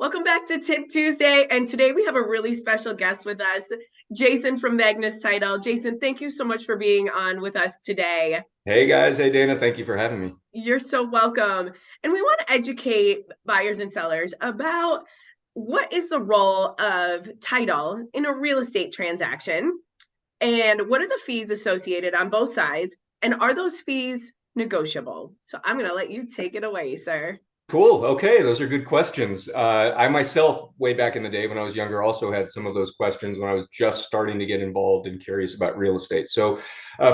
Welcome back to Tip Tuesday. And today we have a really special guest with us, Jason from Magnus Title. Jason, thank you so much for being on with us today. Hey guys, hey Dana, thank you for having me. You're so welcome. And we want to educate buyers and sellers about what is the role of title in a real estate transaction and what are the fees associated on both sides, and are those fees negotiable? So I'm going to let you take it away, sir. Cool. Okay, those are good questions. I myself, way back in the day when I was younger, also had some of those questions when I was just starting to get involved and curious about real estate. So,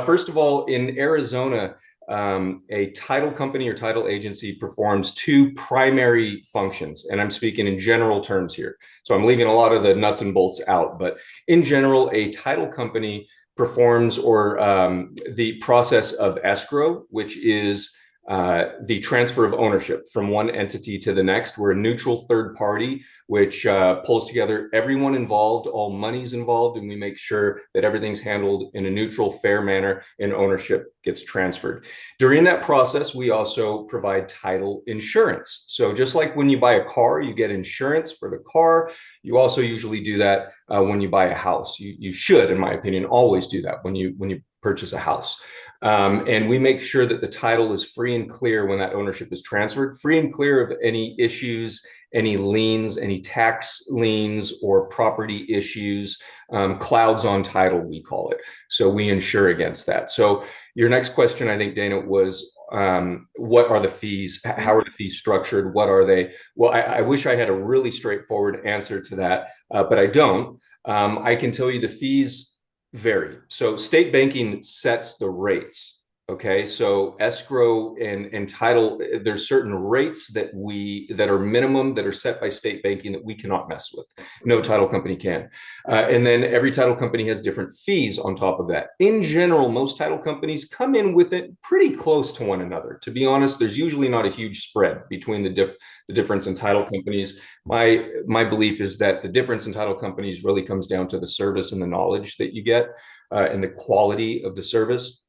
first of all, in Arizona, a title company or title agency performs two primary functions, and I'm speaking in general terms here. So I'm leaving a lot of the nuts and bolts out, but in general, a title company performs the process of escrow, which is the transfer of ownership from one entity to the next. We're a neutral third party, which pulls together everyone involved, all monies involved, and we make sure that everything's handled in a neutral, fair manner and ownership gets transferred. During that process, we also provide title insurance. So just like when you buy a car, you get insurance for the car, you also usually do that when you buy a house. You should, in my opinion, always do that when you purchase a house. And we make sure that the title is free and clear when that ownership is transferred, free and clear of any issues, any liens, any tax liens or property issues, clouds on title, we call it. So we insure against that. So your next question, I think, Dana, was what are the fees? How are the fees structured? What are they? Well, I wish I had a really straightforward answer to that, but I don't. I can tell you the fees vary. So state banking sets the rates. Okay, so escrow and title, there's certain rates that are minimum, that are set by state banking, that we cannot mess with. No title company can. And then every title company has different fees on top of that. In general, most title companies come in with it pretty close to one another. To be honest, there's usually not a huge spread between the difference in title companies. My belief is that the difference in title companies really comes down to the service and the knowledge that you get, and the quality of the service.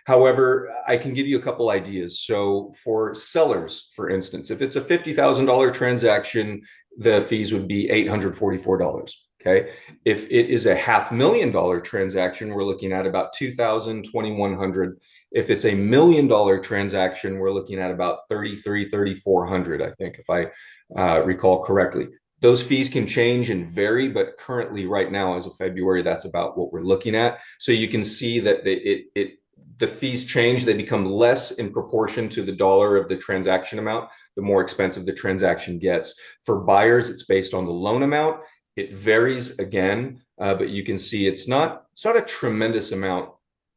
However, I can give you a couple ideas. So for sellers, for instance, if it's a $50,000 transaction, the fees would be $844. Okay. If it is a $500,000 transaction, we're looking at about $2,000, $2,100. If it's $1 million transaction, we're looking at about $3,300, $3,400, I think, if I recall correctly. Those fees can change and vary, but currently right now, as of February, that's about what we're looking at. So you can see that the fees change. They become less in proportion to the dollar of the transaction amount, the more expensive the transaction gets. For buyers, it's based on the loan amount. It varies again, but you can see it's not a tremendous amount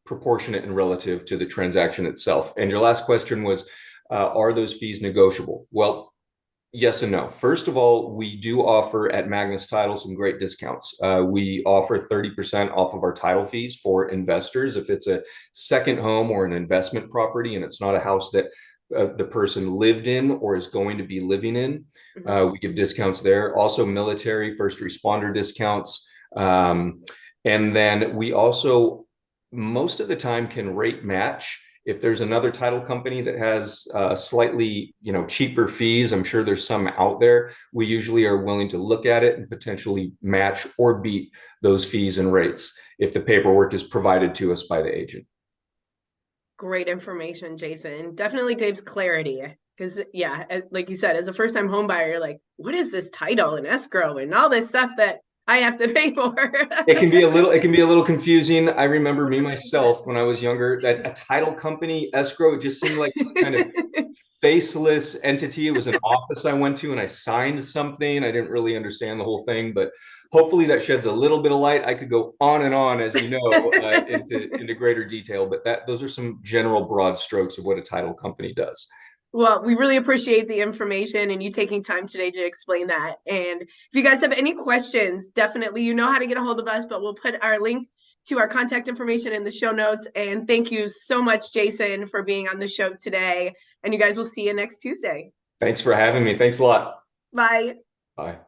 proportionate and relative to the transaction itself. And your last question was, are those fees negotiable? Well, yes and no. First of all, we do offer at Magnus Title some great discounts. We offer 30% off of our title fees for investors. If it's a second home or an investment property and it's not a house that the person lived in or is going to be living in, we give discounts there. Also military, first responder discounts. And then we also, most of the time, can rate match. If there's another title company that has slightly, cheaper fees, I'm sure there's some out there. We usually are willing to look at it and potentially match or beat those fees and rates if the paperwork is provided to us by the agent. Great information, Jason. Definitely gives clarity because, yeah, like you said, as a first-time home buyer, you're like, what is this title and escrow and all this stuff that I have to pay for? It can be a little confusing. I remember me myself when I was younger, that a title company escrow, it just seemed like this kind of faceless entity. It was an office I went to and I signed something. I didn't really understand the whole thing, but hopefully that sheds a little bit of light. I could go on and on, as you know, into greater detail, but those are some general broad strokes of what a title company does. Well, we really appreciate the information and you taking time today to explain that. And if you guys have any questions, definitely, you know how to get a hold of us, but we'll put our link to our contact information in the show notes. And thank you so much, Jason, for being on the show today. And you guys will see you next Tuesday. Thanks for having me. Thanks a lot. Bye. Bye.